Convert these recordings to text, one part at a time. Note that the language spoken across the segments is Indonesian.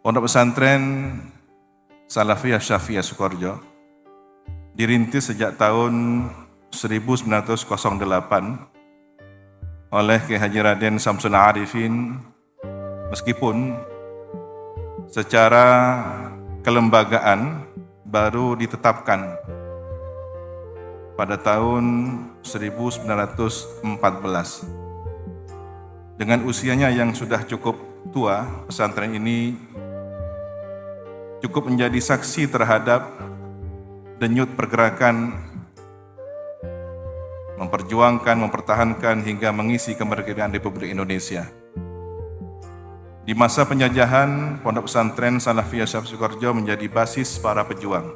Pondok Pesantren Salafiyah Syafi'iyah Sukoharjo dirintis sejak tahun 1908 oleh Kiai Haji Raden Samsul Arifin, meskipun secara kelembagaan baru ditetapkan pada tahun 1914. Dengan usianya yang sudah cukup tua, pesantren ini cukup menjadi saksi terhadap denyut pergerakan memperjuangkan, mempertahankan hingga mengisi kemerdekaan Republik Indonesia. Di masa penjajahan, Pondok Pesantren Salafiyah Syafi'iyah Sukoharjo menjadi basis para pejuang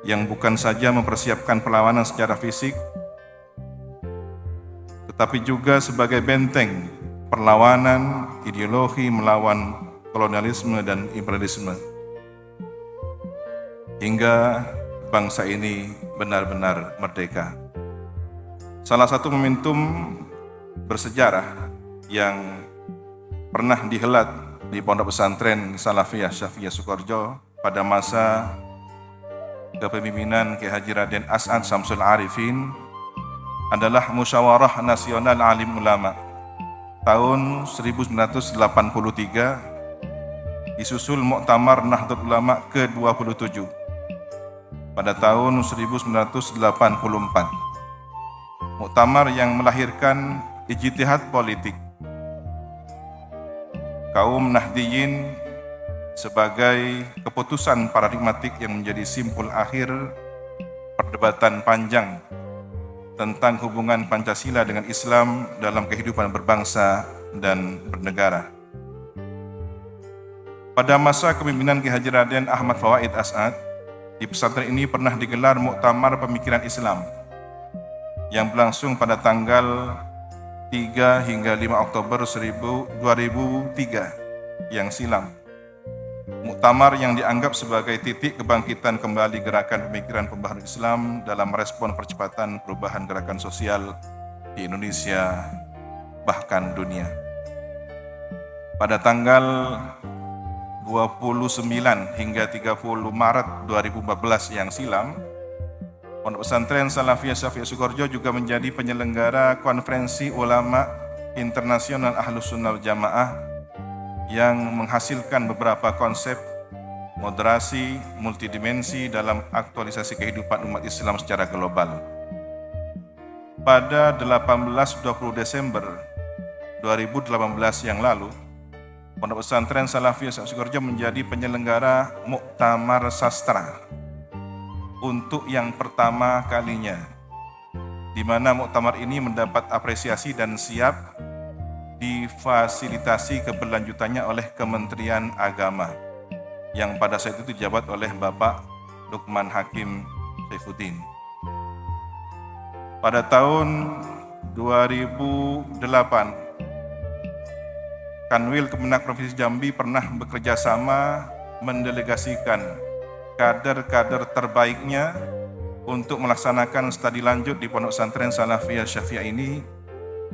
yang bukan saja mempersiapkan perlawanan secara fisik, tetapi juga sebagai benteng perlawanan ideologi melawan kolonialisme dan imperialisme, hingga bangsa ini benar-benar merdeka. Salah satu momentum bersejarah yang pernah dihelat di Pondok Pesantren Salafiyah Syafi'iyah Sukoharjo pada masa kepemimpinan Kiai Haji Raden As'ad Samsul Arifin adalah Musyawarah Nasional Alim Ulama tahun 1983, disusul Muktamar Nahdlatul Ulama ke-27 pada tahun 1984. Muktamar yang melahirkan ijtihad politik kaum Nahdiyin sebagai keputusan paradigmatik yang menjadi simpul akhir perdebatan panjang tentang hubungan Pancasila dengan Islam dalam kehidupan berbangsa dan bernegara. Pada masa kepemimpinan Kiai Haji Raden Ahmad Fawaid As'ad, di pesantren ini pernah digelar Muktamar Pemikiran Islam yang berlangsung pada tanggal 3 hingga 5 Oktober 2003 yang silam. Muktamar yang dianggap sebagai titik kebangkitan kembali gerakan pemikiran pembaharuan Islam dalam merespon percepatan perubahan gerakan sosial di Indonesia bahkan dunia. Pada tanggal 29 hingga 30 Maret 2014 yang silam, Pondok Pesantren Salafiyah Syafi'iyah Sukoharjo juga menjadi penyelenggara konferensi ulama internasional Ahlus Sunnah wal Jamaah yang menghasilkan beberapa konsep moderasi multidimensi dalam aktualisasi kehidupan umat Islam secara global. Pada 18-20 Desember 2018 yang lalu, Pondok Pesantren Salafiyah Syafi'iyah Sukoharjo menjadi penyelenggara Muktamar Sastra untuk yang pertama kalinya, di mana muktamar ini mendapat apresiasi dan siap difasilitasi keberlanjutannya oleh Kementerian Agama yang pada saat itu dijabat oleh Bapak Lukman Hakim Saifuddin. Pada tahun 2008, Kanwil Kemenak Provinsi Jambi pernah bekerja sama mendelegasikan kader-kader terbaiknya untuk melaksanakan studi lanjut di Pondok Pesantren Salafiyah Syafi'iyah ini.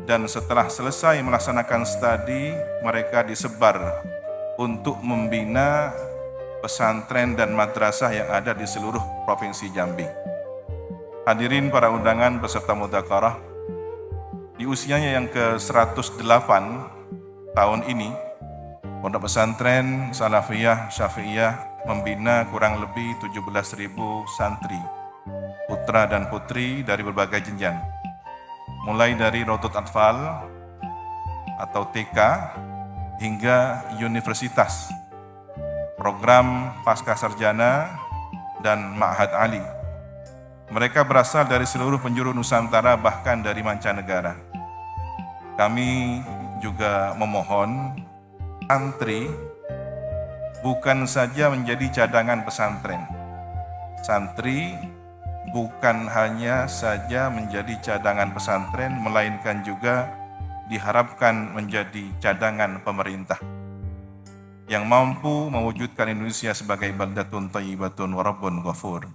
Dan setelah selesai melaksanakan studi, mereka disebar untuk membina pesantren dan madrasah yang ada di seluruh Provinsi Jambi. Hadirin para undangan beserta mudzakarah, di usianya yang ke-108 tahun ini, Pondok Pesantren Salafiyah Syafi'iyah membina kurang lebih 17.000 santri, putra dan putri dari berbagai jenjang, mulai dari Rotot Atfal atau TK hingga universitas, program pasca sarjana, dan Ma'had Ali. Mereka berasal dari seluruh penjuru Nusantara, bahkan dari mancanegara. Kami juga memohon santri bukan saja menjadi cadangan pesantren. Santri bukan hanya saja menjadi cadangan pesantren, melainkan juga diharapkan menjadi cadangan pemerintah yang mampu mewujudkan Indonesia sebagai baldatun thayyibatun wa rabbun ghafur.